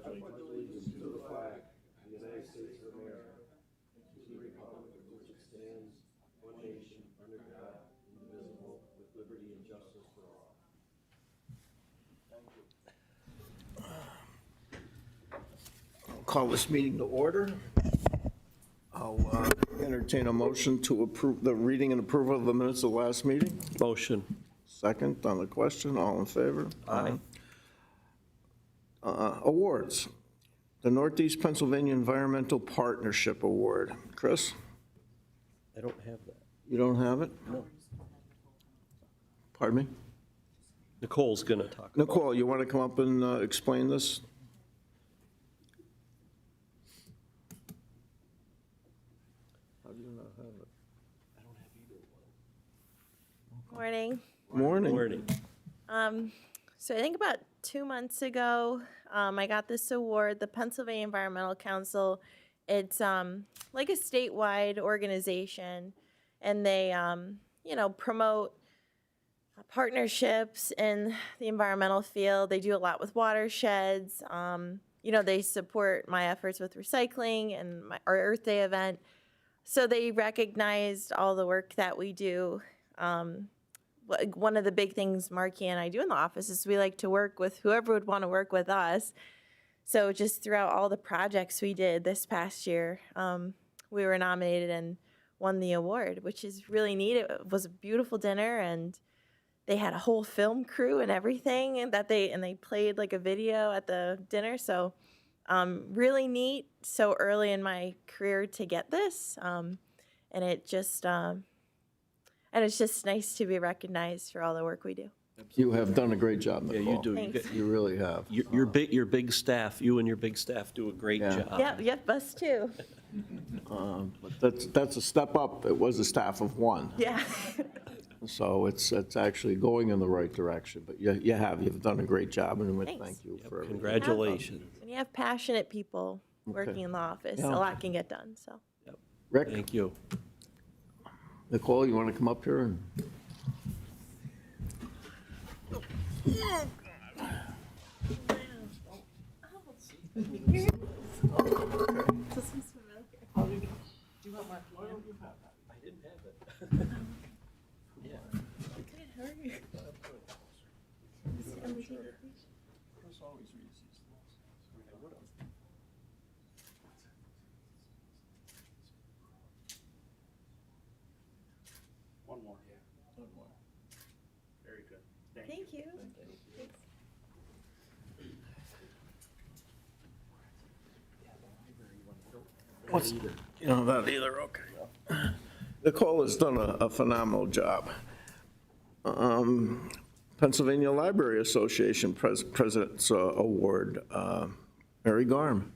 pledge allegiance to the flag of the United States of America, to the republic for which it stands, one nation, under God, indivisible, with liberty and justice for all. I'll call this meeting to order. I'll entertain a motion to approve the reading and approval of the minutes of the last meeting. Motion. Second on the question, all in favor? Aye. Awards. The Northeast Pennsylvania Environmental Partnership Award. Chris, I don't have that. you don't have it? No. Pardon me? Nicole's going to talk. Nicole, you want to come up and explain this? How do you not have it? Morning. Morning. Morning. So I think about 2 months ago, I got this award, the Pennsylvania Environmental Council. It's like a statewide organization, and they, promote partnerships in the environmental field. They do a lot with watersheds. They support my efforts with recycling and our Earth Day event. So they recognized all the work that we do. One of the big things Marky and I do in the office is we like to work with whoever would want to work with us. So just throughout all the projects we did this past year, we were nominated and won the award, which is really neat. It was a beautiful dinner, and they had a whole film crew and everything, and they played like a video at the dinner. So really neat. So early in my career to get this, and it's just nice to be recognized for all the work we do. You have done a great job, Yeah, Nicole. you do. Thanks. You really have. Your big staff, you and your big staff do a great Yeah. job. Yep, us too. But that's a step up. It was a staff of one. Yeah. So it's actually going in the right direction. But you've done a great job, and we Thanks. thank you for everything. Congratulations. When you have passionate people working in the office, Yeah. a lot can get done. So Rick, Thank you. Nicole, you want to come up here? And I didn't have it. Yeah. One more. Yeah. One more. Very good. thank you. what's, you know, that either, okay. Nicole has done a phenomenal job. Pennsylvania Library Association President's Award, Mary Garm.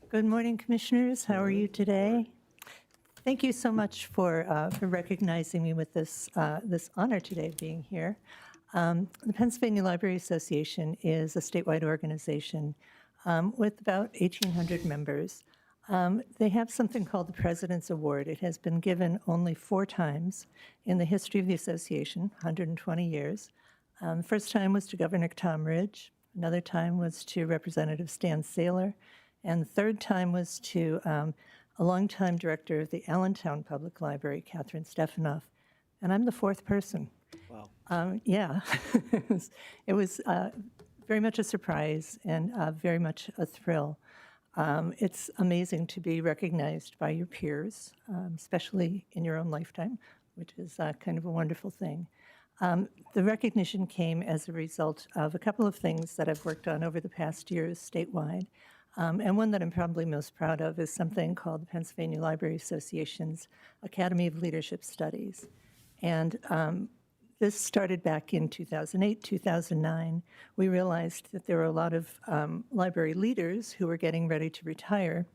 Good morning, Commissioners. How are you today? Thank you so much for recognizing me with this honor today of being here. The Pennsylvania Library Association is a statewide organization with about 1,800 members. They have something called the President's Award. It has been given only 4 times in the history of the association, 120 years. The first time was to Governor Tom Ridge. Another time was to Representative Stan Saylor. And the third time was to a longtime director of the Allentown Public Library, Catherine Stefanoff. And I'm the 4th person. Wow. Yeah, it was very much a surprise and very much a thrill. It's amazing to be recognized by your peers, especially in your own lifetime, which is kind of a wonderful thing. The recognition came as a result of a couple of things that I've worked on over the past years statewide. And one that I'm probably most proud of is something called the Pennsylvania Library Association's Academy of Leadership Studies. And this started back in 2008, 2009. We realized that there were a lot of library leaders who were getting ready to retire,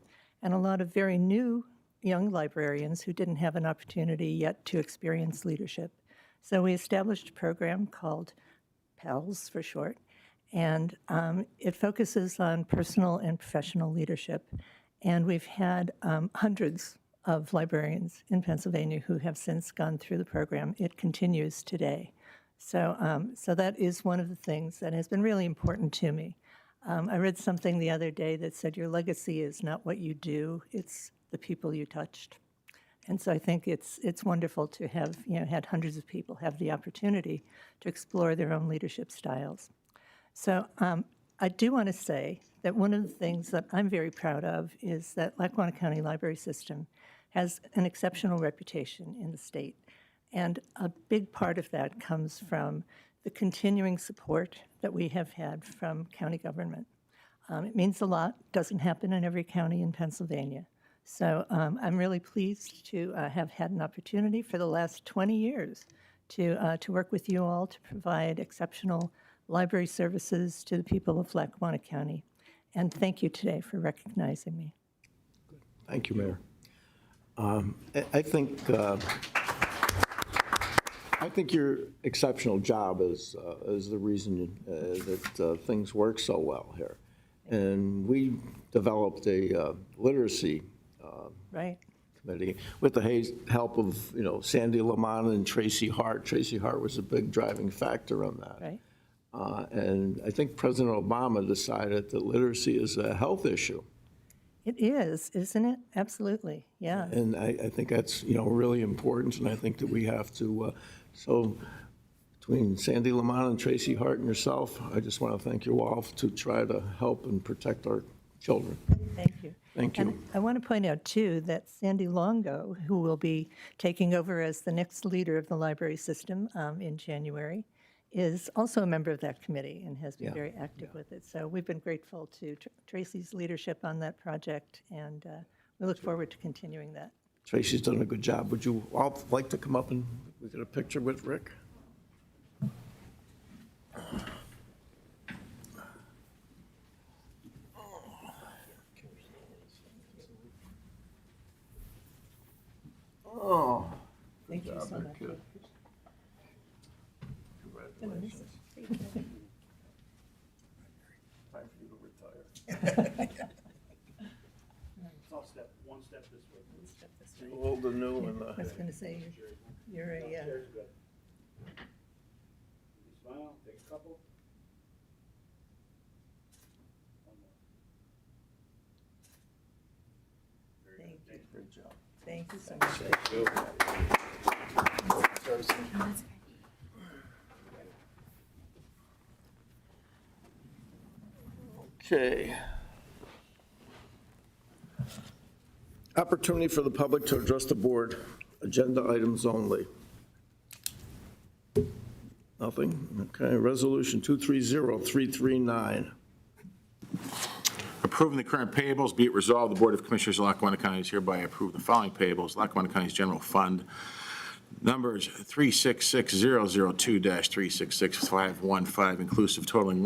and a lot of very new young librarians who didn't have an opportunity yet to experience leadership. So we established a program called PALS for short, and it focuses on personal and professional leadership. And we've had hundreds of librarians in Pennsylvania who have since gone through the program. It continues today. So that is one of the things that has been really important to me. I read something the other day that said your legacy is not what you do, it's the people you touched. And so I think it's wonderful to have, had hundreds of people have the opportunity to explore their own leadership styles. So I do want to say that one of the things that I'm very proud of is that Lackawanna County Library System has an exceptional reputation in the state. And a big part of that comes from the continuing support that we have had from county government. It means a lot, doesn't happen in every county in Pennsylvania. So I'm really pleased to have had an opportunity for the last 20 years to work with you all to provide exceptional library services to the people of Lackawanna County. And thank you today for recognizing me. Thank you, Mayor. I think your exceptional job is the reason that things work so well here. And we developed a literacy Right. committee with the help of, Sandy Lamont and Traci Harte. Traci Harte was a big driving factor on that. Right. And I think President Obama decided that literacy is a health issue. It is, isn't it? Absolutely, yeah. And I think that's, really important, and I think that we have to, so between Sandy Lamont and Traci Harte and yourself, I just want to thank you all to try to help and protect our children. Thank you. Thank you. And I want to point out, too, that Sandy Longo, who will be taking over as the next leader of the library system in January, is also a member of that committee and has been very active with it. So we've been grateful to Tracy's leadership on that project, and we look forward to continuing that. Tracy's done a good job. Would you all like to come up and we get a picture with Rick? Oh. Thank you so much. Congratulations. Time for you to retire. I'll step one step this way. The old, the new, and I was going to say, you're a, There's good. Smile, take a couple. One more. thank you. great job. Thank you so much. Okay. Opportunity for the public to address the board. Agenda items only. Nothing? Okay. Resolution 230339. Approving the current payables, be it resolved, the Board of Commissioners of Lackawanna County is hereby approve the following payables. Lackawanna County's General Fund, numbers 366002-366515, inclusive, totaling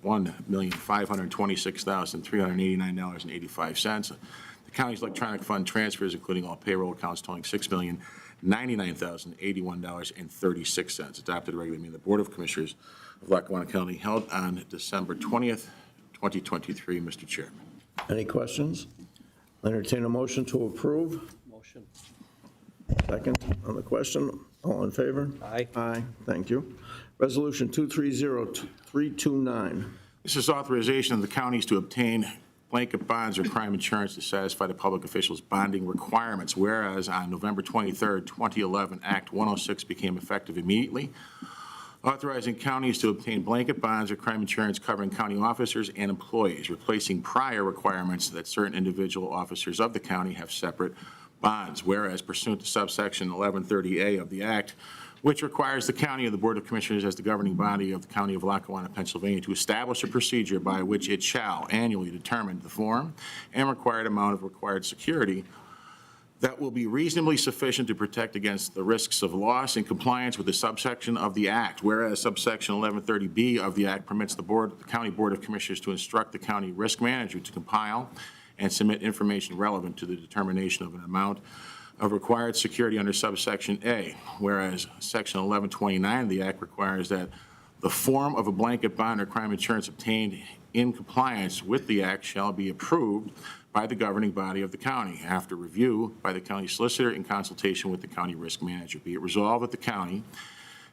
$1,526,389.85. The county's electronic fund transfers, including all payroll accounts, totaling $6,099,081.36. Adopted regular meeting of the Board of Commissioners of Lackawanna County held on December 20th, 2023, Mr. Chairman. Any questions? Entertain a motion to approve. Motion. Second on the question. All in favor? Aye. Aye. Thank you. Resolution 230329. This is authorization of the counties to obtain blanket bonds or crime insurance to satisfy the public officials' bonding requirements, whereas on November 23rd, 2011, Act 106 became effective immediately, authorizing counties to obtain blanket bonds or crime insurance covering county officers and employees, replacing prior requirements that certain individual officers of the county have separate bonds, whereas pursuant to subsection 1130A of the Act, which requires the county and the Board of Commissioners as the governing body of the County of Lackawanna, Pennsylvania, to establish a procedure by which it shall annually determine the form and required amount of required security that will be reasonably sufficient to protect against the risks of loss in compliance with the subsection of the Act, whereas subsection 1130B of the Act permits the County Board of Commissioners to instruct the county risk manager to compile and submit information relevant to the determination of an amount of required security under subsection A, whereas section 1129 of the Act requires that the form of a blanket bond or crime insurance obtained in compliance with the Act shall be approved by the governing body of the county after review by the county solicitor in consultation with the county risk manager. Be it resolved that the county,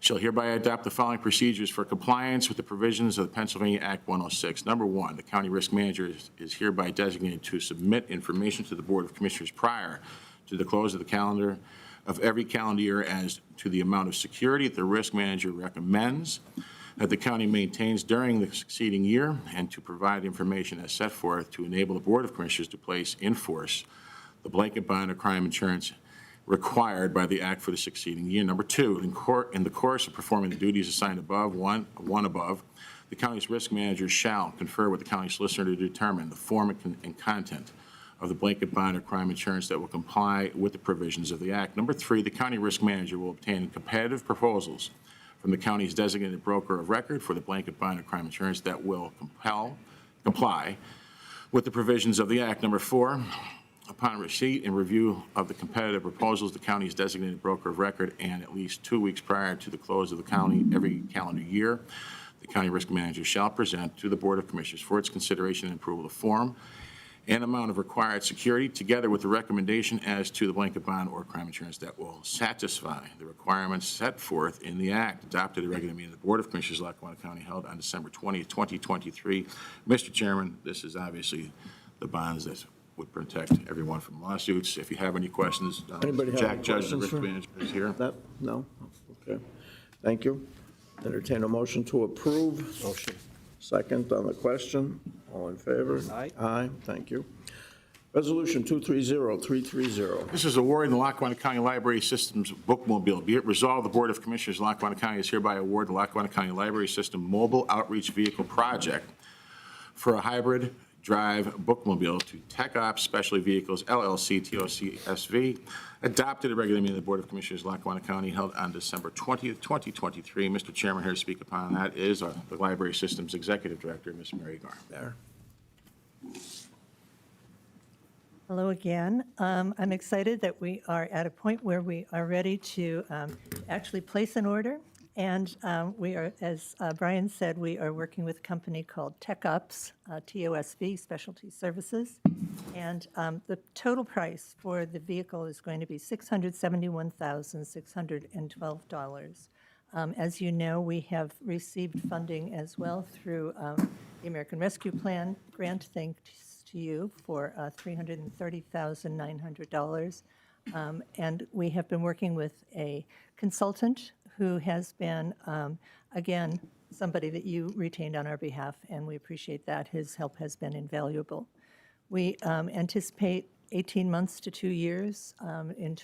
shall hereby adopt the following procedures for compliance with the provisions of the Pennsylvania Act 106. Number one, the county risk manager is hereby designated to submit information to the Board of Commissioners prior to the close of the calendar of every calendar year as to the amount of security that the risk manager recommends that the county maintains during the succeeding year, and to provide information as set forth to enable the Board of Commissioners to place in force the blanket bond or crime insurance required by the act for the succeeding year. Number two, in the course of performing the duties assigned above, one above, the county's risk manager shall confer with the county solicitor to determine the form and content of the blanket bond or crime insurance that will comply with the provisions of the act. Number three, the county risk manager will obtain competitive proposals from the county's designated broker of record for the blanket bond or crime insurance that will comply with the provisions of the act. Number four, upon receipt and review of the competitive proposals, the county's designated broker of record, and at least 2 weeks prior to the close of the county every calendar year, the county risk manager shall present to the Board of Commissioners for its consideration and approval the form and amount of required security, together with the recommendation as to the blanket bond or crime insurance that will satisfy the requirements set forth in the act, adopted at a regular meeting of the Board of Commissioners, Lackawanna County, held on December 20th, 2023. Mr. Chairman, this is obviously the bonds that would protect everyone from lawsuits. If you have any questions, Anybody have Jack any Judge, the questions risk for- manager, is here. That, no? Okay. Thank you. Entertain a motion to approve. Motion. Second on the question. All in favor? Aye. Aye, thank you. Resolution 230330. This is awarding the Lackawanna County Library System's bookmobile. Be it resolved, the Board of Commissioners of Lackawanna County is hereby award the Lackawanna County Library System Mobile Outreach Vehicle Project for a hybrid drive bookmobile to Tech Ops Specialty Vehicles LLC, TOCSV, adopted at a regular meeting of the Board of Commissioners of Lackawanna County held on December 20th, 2023. Mr. Chairman, here to speak upon that is the Library System's Executive Director, Ms. Mary Garn. There. Hello again. I'm excited that we are at a point where we are ready to actually place an order. And we are, as Brian said, we are working with a company called Tech Ops, TOSV, Specialty Services. And the total price for the vehicle is going to be $671,612. As you know, we have received funding as well through the American Rescue Plan grant, thanks to you, for $330,900. And we have been working with a consultant who has been, again, somebody that you retained on our behalf, and we appreciate that. His help has been invaluable. We anticipate 18 months to 2 years in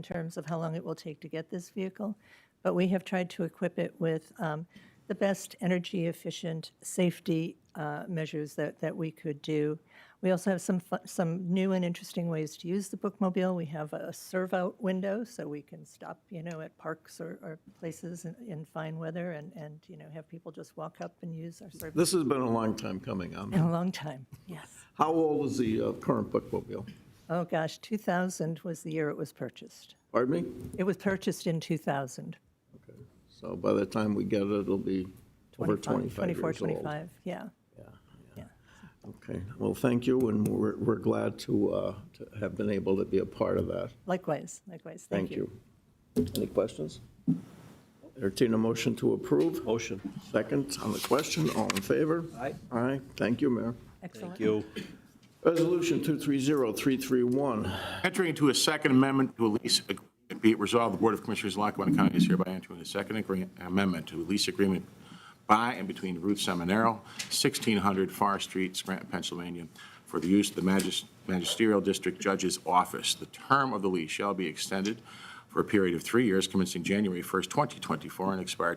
terms of how long it will take to get this vehicle, but we have tried to equip it with the best energy-efficient safety measures that we could do. We also have some new and interesting ways to use the bookmobile. We have a serve-out window, so we can stop, at parks or places in fine weather and have people just walk up and use our service. This has been a long time coming. In a long time, yes. How old is the current bookmobile? Oh, gosh, 2000 was the year it was purchased. Pardon me? It was purchased in 2000. Okay. So by the time we get it, it'll be over 25 24, years old. 25, yeah. Yeah. Okay, well, thank you, and we're glad to have been able to be a part of that. Likewise, Thank you. Any questions? Entertain a motion to approve. Motion. Second on the question, all in favor? Aye. Aye, thank you, Mayor. Excellent. Thank you. Resolution 230331. Entering into a second amendment to a lease, be it resolved, the Board of Commissioners of Lackawanna County is hereby entering a second amendment to a lease agreement by and between Ruth Seminaro, 1600 Far Street, Scranton, Pennsylvania, for the use of the Magisterial District Judge's Office. The term of the lease shall be extended for a period of 3 years, commencing January 1st, 2024, and expire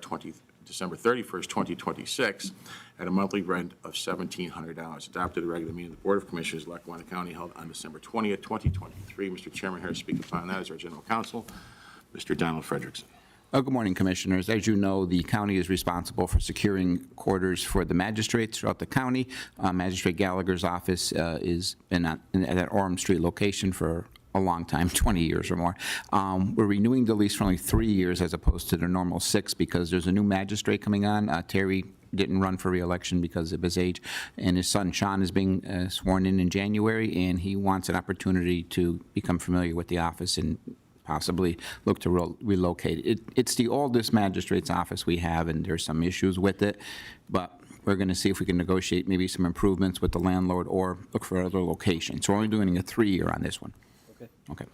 December 31st, 2026, at a monthly rent of $1,700. Adopted at a regular meeting of the Board of Commissioners, Lackawanna County, held on December 20th, 2023. Mr. Chairman, here to speak upon that is our General Counsel, Mr. Donald Frederickson. Good morning, Commissioners. As you know, the county is responsible for securing quarters for the magistrates throughout the county. Magistrate Gallagher's office is in at that Orem Street location for a long time, 20 years or more. We're renewing the lease for only 3 years as opposed to the normal 6 because there's a new magistrate coming on. Terry didn't run for re-election because of his age, and his son Sean is being sworn in January, and he wants an opportunity to become familiar with the office and possibly look to relocate. It's the oldest magistrate's office we have, and there's some issues with it, but we're going to see if we can negotiate maybe some improvements with the landlord or look for other locations. So we're only doing a 3-year on this one. Okay. Okay.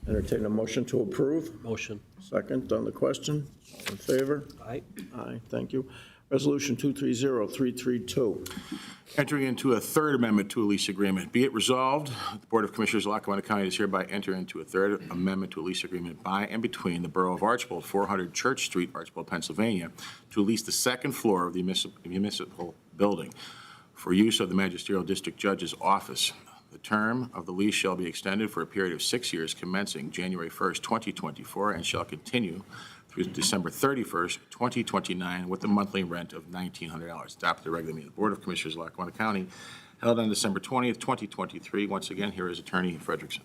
Entertain a motion to approve. Motion. Second on the question. All in favor? Aye. Aye, thank you. Resolution 230332. Entering into a third amendment to a lease agreement. Be it resolved, the Board of Commissioners of Lackawanna County is hereby enter into a third amendment to a lease agreement by and between the Borough of Archbold, 400 Church Street, Archbold, Pennsylvania, to lease the second floor of the municipal building for use of the Magisterial District Judge's office. The term of the lease shall be extended for a period of 6 years commencing January 1st, 2024, and shall continue through December 31st, 2029, with a monthly rent of $1,900. Adopted at the regular meeting of the Board of Commissioners of Lackawanna County, held on December 20th, 2023. Once again, here is Attorney Frederickson.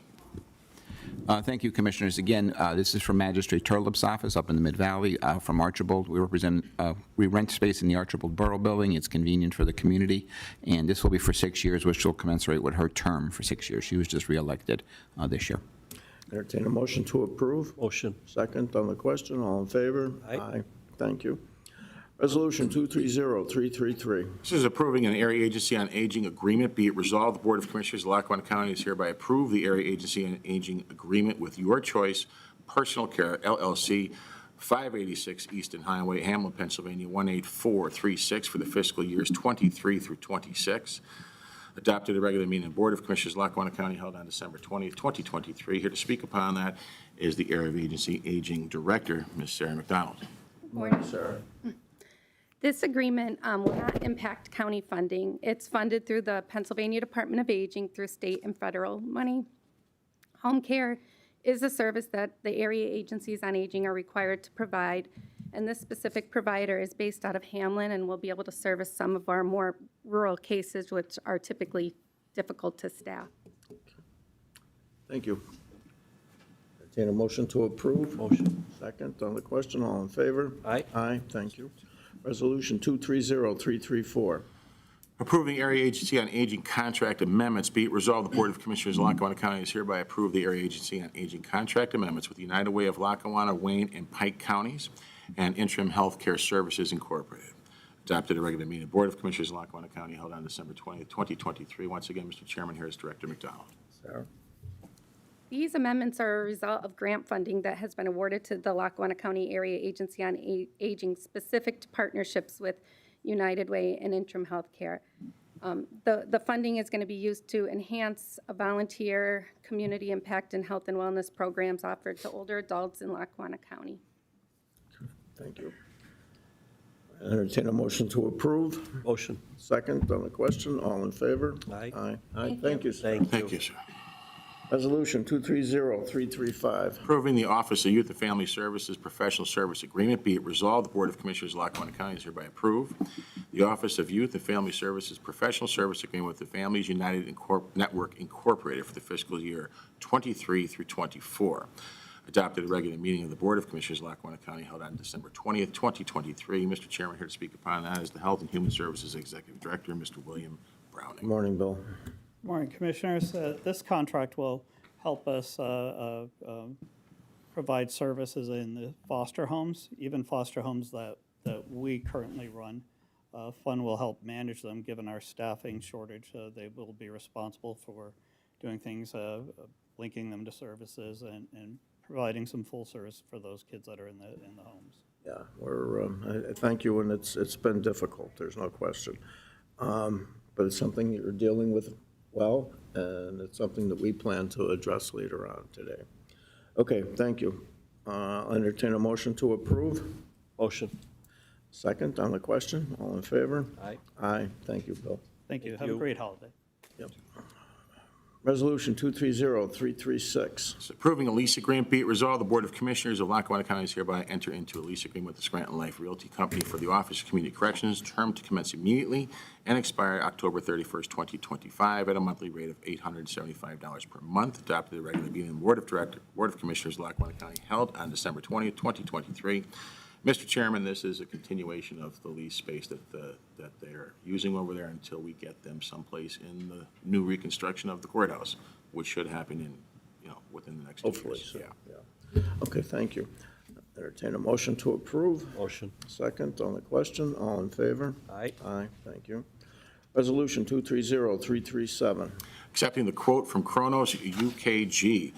Thank you, Commissioners. Again, this is from Magistrate Turlip's office up in the Mid-Valley from Archibald. We rent space in the Archibald Borough Building. It's convenient for the community, and this will be for 6 years, which will commensurate with her term for 6 years. She was just reelected this year. Entertain a motion to approve. Motion. Second on the question. All in favor? Aye. Thank you. Resolution 230333. This is approving an Area Agency on Aging agreement. Be it resolved, the Board of Commissioners of Lackawanna County is hereby approve the Area Agency on Aging agreement with Your Choice Personal Care, LLC, 586 Easton Highway, Hamlin, Pennsylvania, 18436 for the fiscal years 23 through 26. Adopted at a regular meeting of the Board of Commissioners of Lackawanna County held on December 20th, 2023. Here to speak upon that is the Area Agency Aging Director, Ms. Sarah McDonald. Morning, Sarah. This agreement will not impact county funding. It's funded through the Pennsylvania Department of Aging through state and federal money. Home care is a service that the area agencies on aging are required to provide, and this specific provider is based out of Hamlin and will be able to service some of our more rural cases, which are typically difficult to staff. Thank you. Entertain a motion to approve. Motion. Second on the question. All in favor? Aye. Aye, thank you. Resolution 230334. Approving Area Agency on Aging contract amendments. Be it resolved, the Board of Commissioners of Lackawanna County is hereby approve the Area Agency on Aging contract amendments with United Way of Lackawanna, Wayne, and Pike counties and Interim Health Care Services Incorporated. Adopted at a regular meeting of the Board of Commissioners of Lackawanna County held on December 20th, 2023. Once again, Mr. Chairman, here is Director McDonald. Sarah? These amendments are a result of grant funding that has been awarded to the Lackawanna County Area Agency on Aging specific to partnerships with United Way and Interim Health Care. The funding is going to be used to enhance a volunteer community impact and health and wellness programs offered to older adults in Lackawanna County. Thank you. Entertain a motion to approve. Motion. Second on the question. All in favor? Aye. Aye. Aye, thank you, sir. Thank you, sir. Resolution 230335. Approving the Office of Youth and Family Services Professional Service Agreement. Be it resolved, the Board of Commissioners of Lackawanna County is hereby approved the Office of Youth and Family Services Professional Service Agreement with the Families United Network Incorporated for the fiscal year 23 through 24. Adopted at a regular meeting of the Board of Commissioners of Lackawanna County held on December 20th, 2023. Mr. Chairman, here to speak upon that is the Health and Human Services Executive Director, Mr. William Browning. Good morning, Bill. Morning, Commissioners. This contract will help us provide services in the foster homes, even foster homes that we currently run. Fund will help manage them, given our staffing shortage. They will be responsible for doing things, linking them to services and providing some full service for those kids that are in the homes. Yeah, I thank you, and it's been difficult, there's no question. But it's something you're dealing with well, and it's something that we plan to address later on today. Okay, thank you. I'll entertain a motion to approve. Motion. Second on the question. All in favor? Aye. Aye. Thank you, Bill. Thank you. Have a great holiday. Yep. Resolution 230336. It's approving a lease agreement. Be it resolved, the Board of Commissioners of Lackawanna County is hereby enter into a lease agreement with the Scranton Life Realty Company for the Office of Community Corrections, term to commence immediately and expire October 31st, 2025, at a monthly rate of $875 per month. Adopted at the regular meeting of the Board of Commissioners of Lackawanna County held on December 20th, 2023. Mr. Chairman, this is a continuation of the lease space that they're using over there until we get them someplace in the new reconstruction of the courthouse, which should happen in, within the next Hopefully, years. so, Yeah. yeah. Okay, thank you. Entertain a motion to approve. Motion. Second on the question, all in favor? Aye. Aye, thank you. Resolution 230337. Accepting the quote from Kronos UKG.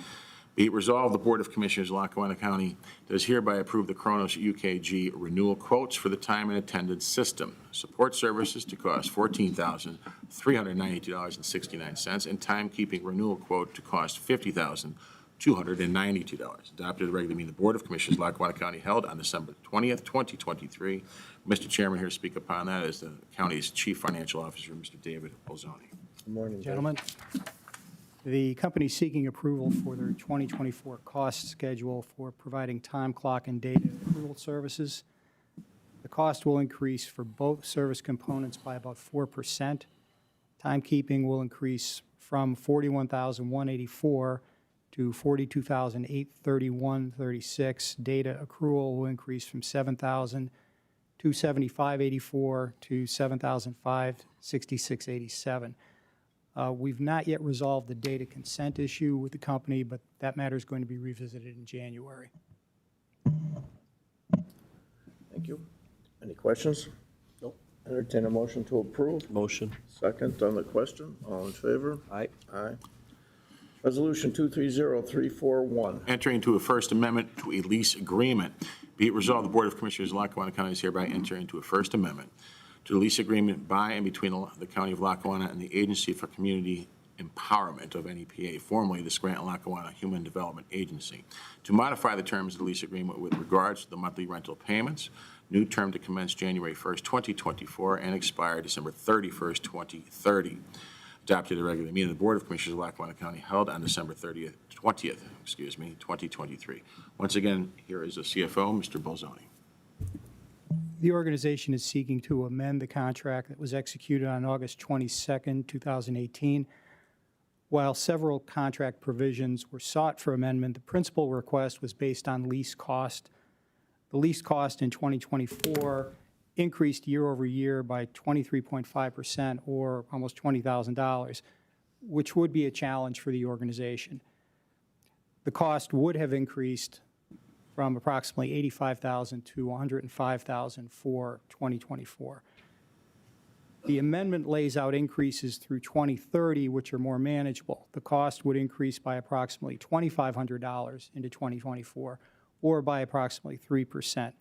Be it resolved, the Board of Commissioners of Lackawanna County does hereby approve the Kronos UKG renewal quotes for the time and attendance system. Support services to cost $14,392.69, and timekeeping renewal quote to cost $50,292. Adopted at the regular meeting of the Board of Commissioners of Lackawanna County held on December 20th, 2023. Mr. Chairman, here to speak upon that is the county's Chief Financial Officer, Mr. David Bolzoni. Good morning, Dave. Gentlemen, the company is seeking approval for their 2024 cost schedule for providing time clock and data accrual services. The cost will increase for both service components by about 4%. Timekeeping will increase from $41,184 to $42,831.36. Data accrual will increase from $7,275.84 to $7,566.87. We've not yet resolved the data consent issue with the company, but that matter is going to be revisited in January. Thank you. Any questions? Nope. Entertain a motion to approve. Motion. Second on the question, all in favor? Aye. Aye. Resolution 230341. Entering into a First Amendment to a lease agreement. Be it resolved, the Board of Commissioners of Lackawanna County is hereby entering into a First Amendment to the lease agreement by and between the County of Lackawanna and the Agency for Community Empowerment of NEPA, formerly the Scranton Lackawanna Human Development Agency, to modify the terms of the lease agreement with regards to the monthly rental payments. New term to commence January 1st, 2024, and expire December 31st, 2030. Adopted at the regular meeting of the Board of Commissioners of Lackawanna County held on December 20th, 2023. Once again, here is the CFO, Mr. Bolzoni. The organization is seeking to amend the contract that was executed on August 22nd, 2018. While several contract provisions were sought for amendment, the principal request was based on lease cost. The lease cost in 2024 increased year over year by 23.5%, or almost $20,000, which would be a challenge for the organization. The cost would have increased from approximately $85,000 to $105,000 for 2024. The amendment lays out increases through 2030, which are more manageable. The cost would increase by approximately $2,500 into 2024, or by approximately 3%.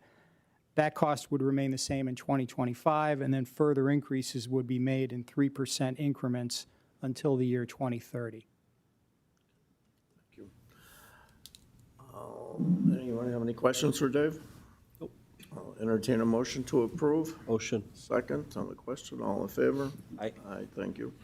That cost would remain the same in 2025, and then further increases would be made in 3% increments until the year 2030. Anyone have any questions for Dave? Nope. I'll entertain a motion to approve. Motion. Second on the question, all in favor? Aye. Aye, thank you.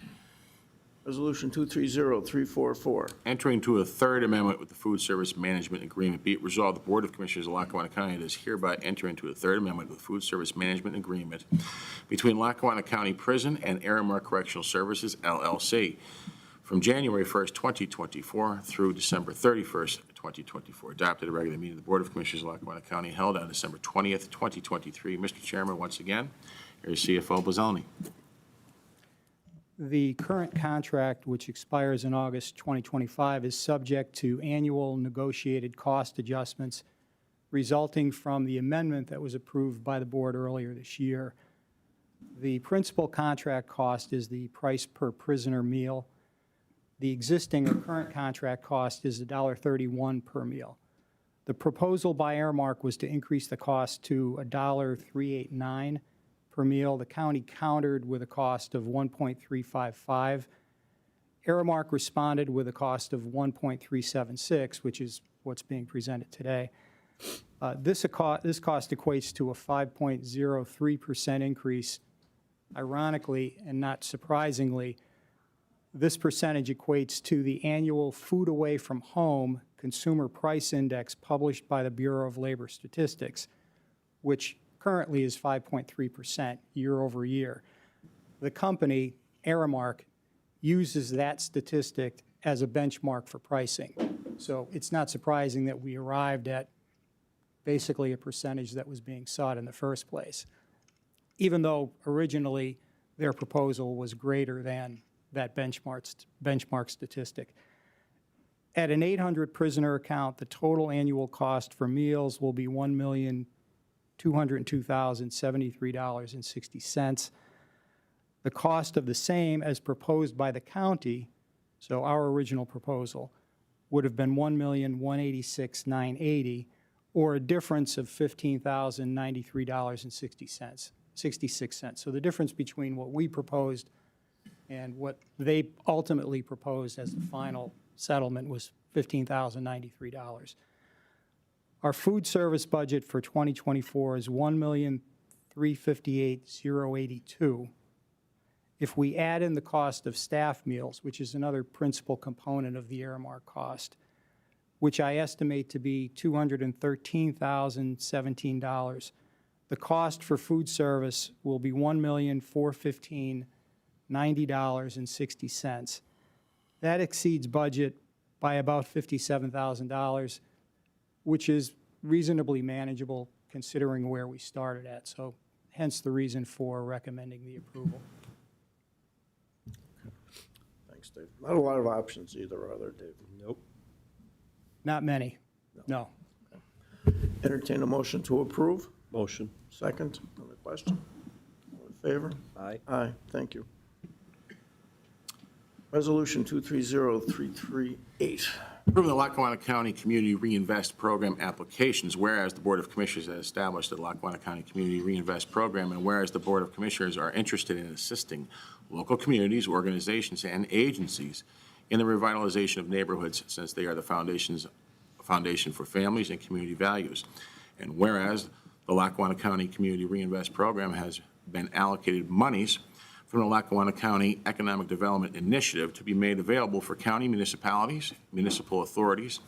Resolution 230344. Entering into a third amendment with the Food Service Management Agreement. Be it resolved, the Board of Commissioners of Lackawanna County does hereby enter into a third amendment with Food Service Management Agreement between Lackawanna County Prison and Aramark Correctional Services, LLC, from January 1st, 2024 through December 31st, 2024. Adopted at a regular meeting of the Board of Commissioners of Lackawanna County held on December 20th, 2023. Mr. Chairman, once again, here's CFO Bolzoni. The current contract, which expires in August 2025, is subject to annual negotiated cost adjustments resulting from the amendment that was approved by the board earlier this year. The principal contract cost is the price per prisoner meal. The existing or current contract cost is $1.31 per meal. The proposal by Aramark was to increase the cost to $1.389 per meal. The county countered with a cost of $1.355. Aramark responded with a cost of $1.376, which is what's being presented today. This cost equates to a 5.03% increase. Ironically, and not surprisingly, this percentage equates to the annual food away from home consumer price index published by the Bureau of Labor Statistics, which currently is 5.3% year over year. The company, Aramark, uses that statistic as a benchmark for pricing. So it's not surprising that we arrived at basically a percentage that was being sought in the first place, even though originally their proposal was greater than that benchmark statistic. At an 800 prisoner account, the total annual cost for meals will be $1,202,073.60. The cost of the same as proposed by the county, so our original proposal, would have been $1,186,980, or a difference of $15,093.66. So the difference between what we proposed and what they ultimately proposed as the final settlement was $15,093. Our food service budget for 2024 is $1,358,082. If we add in the cost of staff meals, which is another principal component of the Aramark cost, which I estimate to be $213,017, the cost for food service will be $1,415,090.60. That exceeds budget by about $57,000, which is reasonably manageable considering where we started at. So hence the reason for recommending the approval. Thanks, Dave. Not a lot of options either, are there, Dave? Nope. Not many, no. Entertain a motion to approve. Motion. Second on the question. All in favor? Aye. Aye, thank you. Resolution 230338. Approving the Lackawanna County Community Reinvest Program applications, whereas the Board of Commissioners has established the Lackawanna County Community Reinvest Program, and whereas the Board of Commissioners are interested in assisting local communities, organizations, and agencies in the revitalization of neighborhoods, since they are the foundation for families and community values. And whereas the Lackawanna County Community Reinvest Program has been allocated monies from the Lackawanna County Economic Development Initiative to be made available for county municipalities, municipal authorities,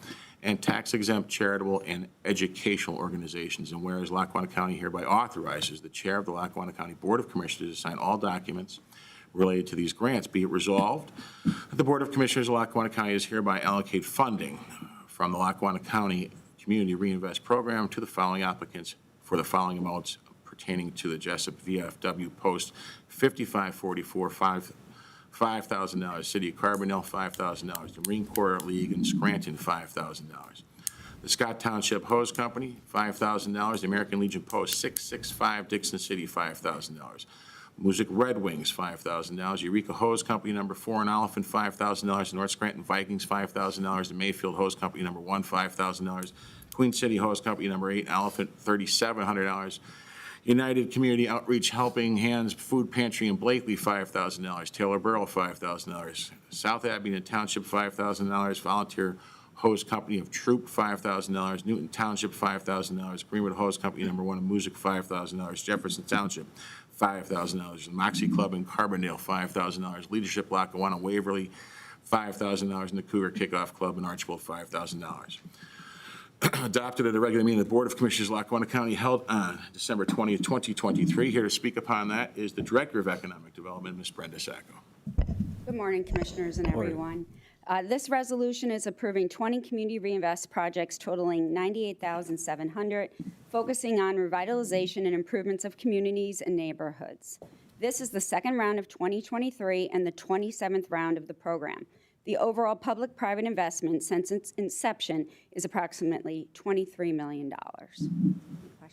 and tax-exempt charitable and educational organizations. And whereas Lackawanna County hereby authorizes the chair of the Lackawanna County Board of Commissioners to sign all documents related to these grants, be it resolved that the Board of Commissioners of Lackawanna County is hereby allocate funding from the Lackawanna County Community Reinvest Program to the following applicants for the following amounts pertaining to the Jessup VFW Post 5544, $5,000, City of Carbondale, $5,000, the Marine Corps League in Scranton, $5,000. The Scott Township Hose Company, $5,000, the American Legion Post 665, Dixon City, $5,000. Music Red Wings, $5,000. Eureka Hose Company No. 4 in Oliphant, $5,000. North Scranton Vikings, $5,000. The Mayfield Hose Company No. 1, $5,000. Queen City Hose Company No. 8 in Oliphant, $3,700. United Community Outreach Helping Hands Food Pantry in Blakely, $5,000. Taylor Borough, $5,000. South Abington Township, $5,000. Volunteer Hose Company of Troop, $5,000. Newton Township, $5,000. Greenwood Hose Company No. 1 in Music, $5,000. Jefferson Township, $5,000. Moxie Club in Carbondale, $5,000. Leadership Lackawanna Waverly, $5,000. And the Cougar Kickoff Club in Archbold, $5,000. Adopted at a regular meeting of the Board of Commissioners of Lackawanna County held on December 20th, 2023. Here to speak upon that is the Director of Economic Development, Ms. Brenda Sacco. Good morning, Commissioners and everyone. This resolution is approving 20 community reinvest projects totaling $98,700, focusing on revitalization and improvements of communities and neighborhoods. This is the second round of 2023 and the 27th round of the program. The overall public-private investment since its inception is approximately $23 million.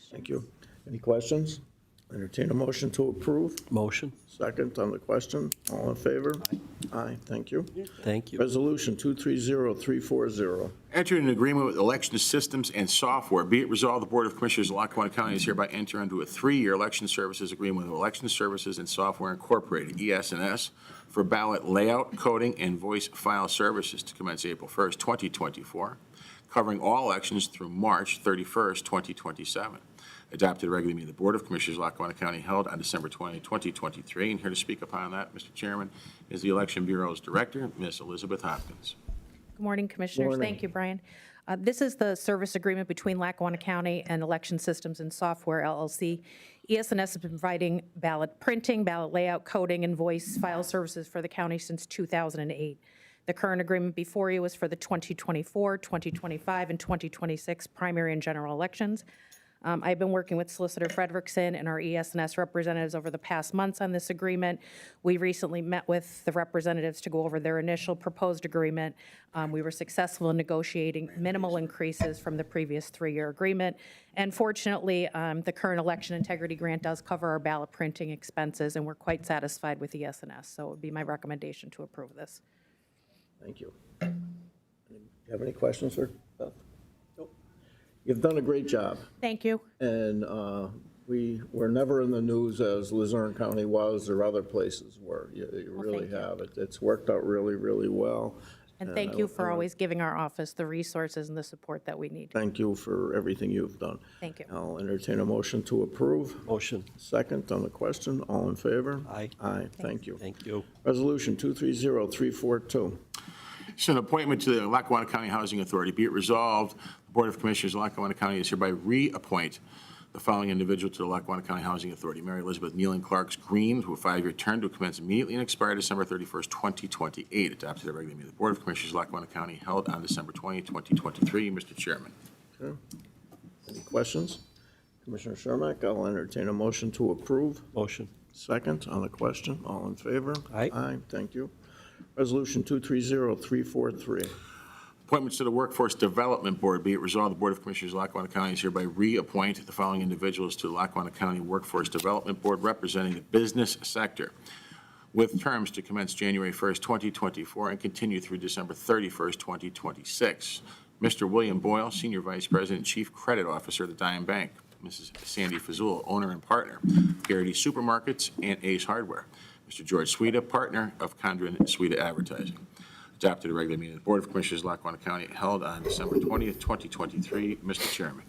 Thank you. Any questions? Entertain a motion to approve. Motion. Second on the question. All in favor? Aye, thank you. Thank you. Resolution 230340. Entered an agreement with Election Systems and Software. Be it resolved, the Board of Commissioners of Lackawanna County is hereby enter into a 3-year election services agreement with Election Services and Software Incorporated, ES&S, for ballot layout, coding, and voice file services to commence April 1st, 2024, covering all elections through March 31st, 2027. Adopted at a regular meeting of the Board of Commissioners of Lackawanna County held on December 20, 2023. And here to speak upon that, Mr. Chairman, is the Election Bureau's Director, Ms. Elizabeth Hopkins. Good morning, Commissioners. Morning. Thank you, Brian. This is the service agreement between Lackawanna County and Election Systems and Software, LLC. ES&S has been providing ballot printing, ballot layout, coding, and voice file services for the county since 2008. The current agreement before you is for the 2024, 2025, and 2026 primary and general elections. I've been working with Solicitor Frederickson and our ES&S representatives over the past months on this agreement. We recently met with the representatives to go over their initial proposed agreement. We were successful in negotiating minimal increases from the previous 3-year agreement. And fortunately, the current election integrity grant does cover our ballot printing expenses, and we're quite satisfied with ES&S. So it would be my recommendation to approve this. Thank you. You have any questions for Beth? Nope. You've done a great job. Thank you. And we were never in the news as Luzerne County was or other places were. You really thank you. have. It's worked out really, really well. And thank you for always giving our office the resources and the support that we need. Thank you for everything you've done. Thank you. I'll entertain a motion to approve. Motion. Second on the question. All in favor? Aye. Aye. Thank you. Thank you. Resolution 230342. It's an appointment to the Lackawanna County Housing Authority. Be it resolved, the Board of Commissioners of Lackawanna County is hereby reappoint the following individual to the Lackawanna County Housing Authority: Mary Elizabeth Nealing Clarks Green, to a 5-year term to commence immediately and expire December 31st, 2028. Adopted at regular meeting of the Board of Commissioners of Lackawanna County held on December 20, 2023. Mr. Chairman. Okay. Any questions? Commissioner Chermak, I'll entertain a motion to approve. Motion. Second on the question. All in favor? Aye. Aye. Thank you. Resolution 230343. Appointments to the Workforce Development Board. Be it resolved, the Board of Commissioners of Lackawanna County is hereby reappoint the following individuals to the Lackawanna County Workforce Development Board representing the business sector, with terms to commence January 1st, 2024 and continue through December 31st, 2026. Mr. William Boyle, Senior Vice President, Chief Credit Officer of the Dime Bank. Mrs. Sandy Fazul, Owner and Partner, Garrity Supermarkets and Ace Hardware. Mr. George Sweda, Partner of Condren Sweda Advertising. Adopted at a regular meeting of the Board of Commissioners of Lackawanna County held on December 20th, 2023. Mr. Chairman.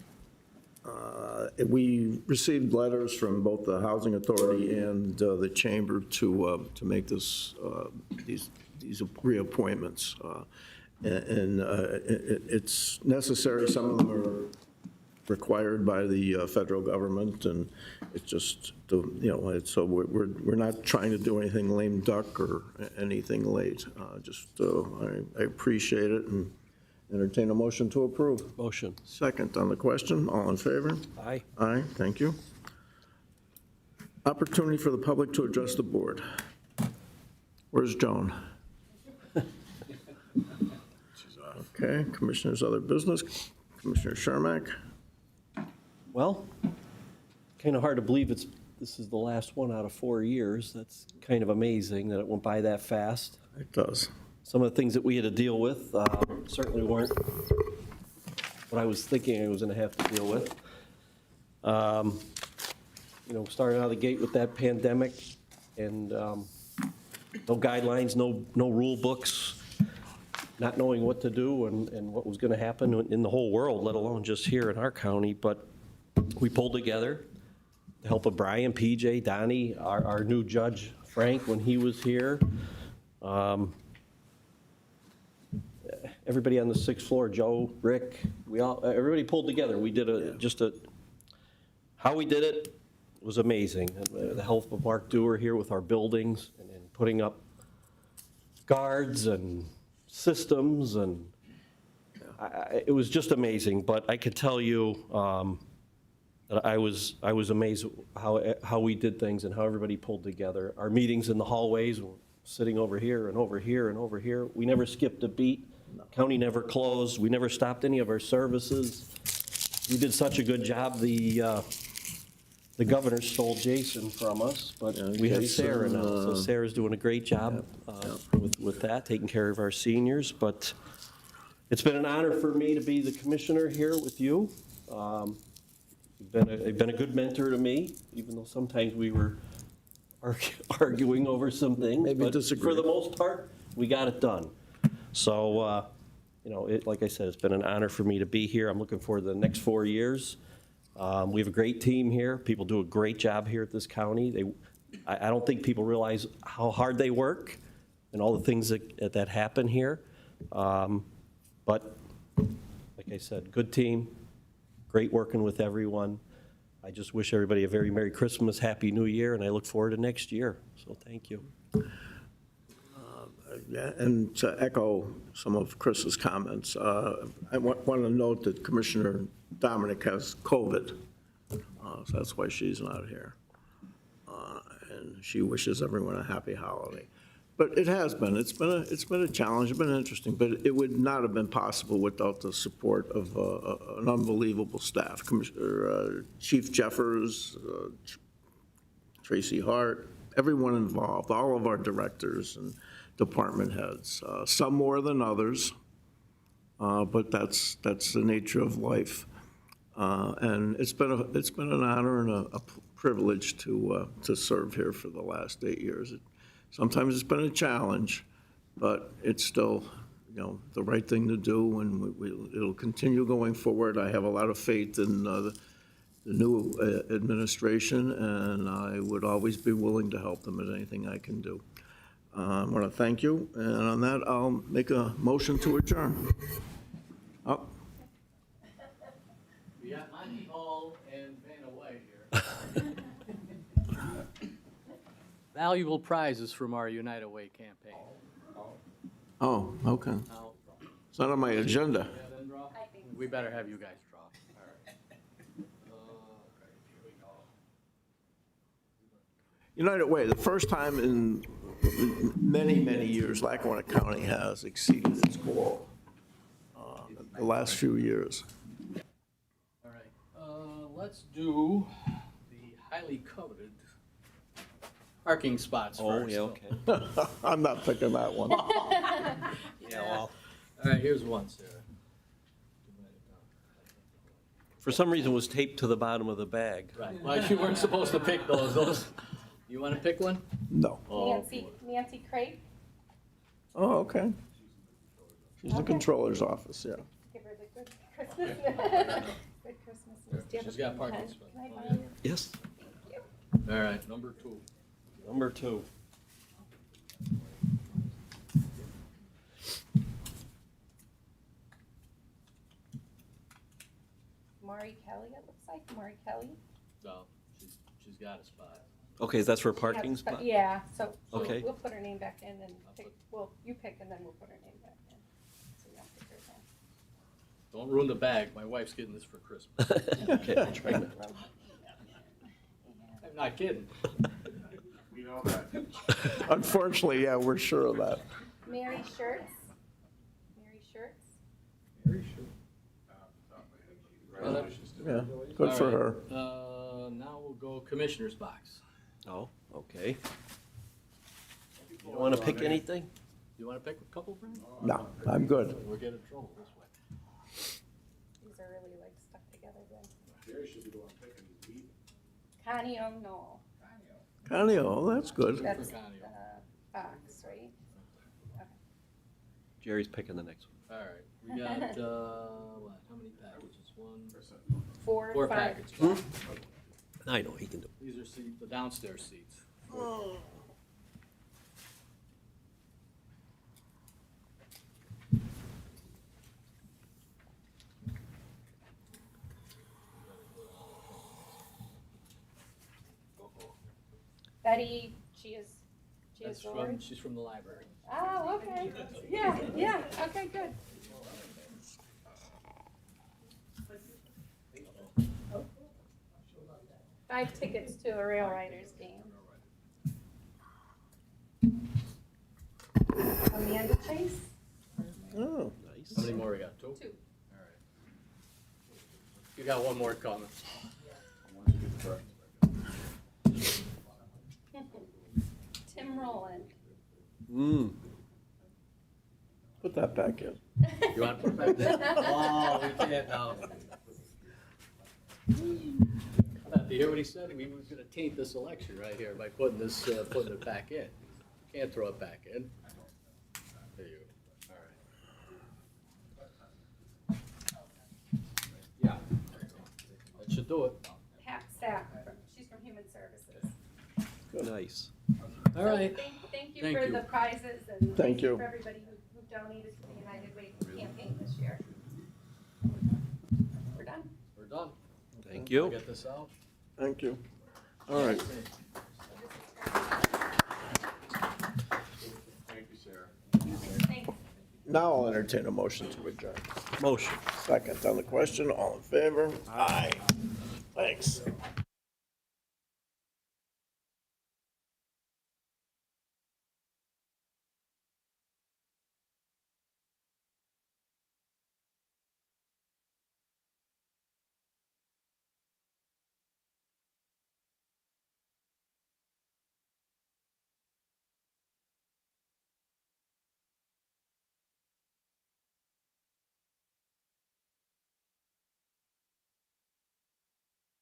We received letters from both the Housing Authority and the Chamber to make these reappointments. It's necessary. Some of them are required by the federal government, and it's just, so we're not trying to do anything lame duck or anything late. I appreciate it and entertain a motion to approve. Motion. Second on the question. All in favor? Aye. Aye. Thank you. Opportunity for the public to address the board. Where's Joan? Okay, Commissioners, other business. Commissioner Chermak. Well, kind of hard to believe this is the last one out of 4 years. That's kind of amazing that it went by that fast. It does. Some of the things that we had to deal with certainly weren't what I was thinking I was going to have to deal with. Starting out of the gate with that pandemic and no guidelines, no rule books, not knowing what to do and what was going to happen in the whole world, let alone just here in our county. But we pulled together, the help of Brian, PJ, Donnie, our new judge, Frank, when he was here. Everybody on the 6th floor, Joe, Rick, everybody pulled together. We did how we did it was amazing. And the help of Mark Dewar here with our buildings and putting up guards and systems, and it was just amazing. But I could tell you that I was amazed how we did things and how everybody pulled together. Our meetings in the hallways, sitting over here and over here and over here. We never skipped a beat. County never closed. We never stopped any of our services. We did such a good job. The governor stole Jason from us, but we have Sarah now. So Sarah's doing a great job with that, taking care of our seniors. But it's been an honor for me to be the commissioner here with you. You've been a good mentor to me, even though sometimes we were arguing over some things. Maybe disagree. For the most part, we got it done. So, like I said, it's been an honor for me to be here. I'm looking forward to the next 4 years. We have a great team here. People do a great job here at this county. I don't think people realize how hard they work and all the things that happen here. But like I said, good team, great working with everyone. I just wish everybody a very Merry Christmas, Happy New Year, and I look forward to next year. So thank you. And to echo some of Chris's comments, I want to note that Commissioner Domenick has COVID, So that's why she's not here. And she wishes everyone a happy holiday. But it has been, it's been a challenge, it's been interesting, but it would not have been possible without the support of an unbelievable staff. Commissioner, Chief Jeffers, Traci Harte, everyone involved, all of our directors and department heads, some more than others, but that's the nature of life. And it's been an honor and a privilege to serve here for the last 8 years. Sometimes it's been a challenge, but it's still, the right thing to do, and it'll continue going forward. I have a lot of faith in the new administration, and I would always be willing to help them at anything I can do. I want to thank you, and on that, I'll make a motion to adjourn. Oh. We got Monty Hall and Vanna White here. Valuable prizes from our United Way campaign. Oh, okay. Now, It's not on my agenda. yeah, then draw? We better have you guys draw. All right. United Way, the first time in many, many years, Lackawanna County has exceeded its goal the last few years. All right, let's do the highly coveted parking spots Oh, first. yeah, okay. I'm not picking that one. Yeah, well. All right, here's one, Sarah. For some reason, it was taped to the bottom of the bag. Right, well, you weren't supposed to pick those. You want to pick one? No. Nancy Craig. Oh, okay. She's the controller's office, yeah. Give her the good Christmas. Good Christmas news. Do you have She's a got parking pen? spot. Can I borrow your? Yes. All right, number 2. Number 2. Maury Kelly, it looks like, Maury Kelly. No, she's got a spot. Okay, that's for a parking Yeah, spot? Yeah, so Okay. we'll put her name back in and pick, well, you pick and then we'll put her name back in. So you don't pick hers in. Don't ruin the bag, my wife's getting this for Christmas. Okay, I'll try that. I'm not kidding. We know that. Unfortunately, yeah, we're sure of that. Mary Shirts. Mary Shirts. Yeah, good for her. Now we'll go Commissioner's box. Oh, okay. You don't want to pick anything? You want to pick a couple, Brian? No, I'm good. We'll get in trouble this way. These are really like stuck together then. Connie O'Neill. Connie, oh, that's good. That's the Connie. box, right? Jerry's picking the next one. All right, we got, what, how many packages? 4, Four 5. packages. I know, he can do it. These are the downstairs seats. Betty, she is That's George. she's from the library. Oh, okay. Yeah, okay, good. Five tickets to a Rail Riders game. Amanda Chase? Oh, How many more we got? 2? 2. All right. You got one more coming. Tim Rowland. put that back in. You want to put it back there? Oh, we can't now. Do you hear what he said? We were gonna taint this election right here by putting this, putting it back in. Can't throw it back in. There you go. All right. Yeah. That should do it. Pat Sapp, she's from Human Services. Nice. All right. Thank you Thank for you. the prizes and Thank thank you you. for everybody who donated to the United Way campaign this year. We're done. We're done. Thank I'll you. get this out. Thank you. All right. Thank you, Sarah. Thanks. Now I'll entertain a motion to adjourn. Motion. Second on the question, all in favor? Aye. Thanks.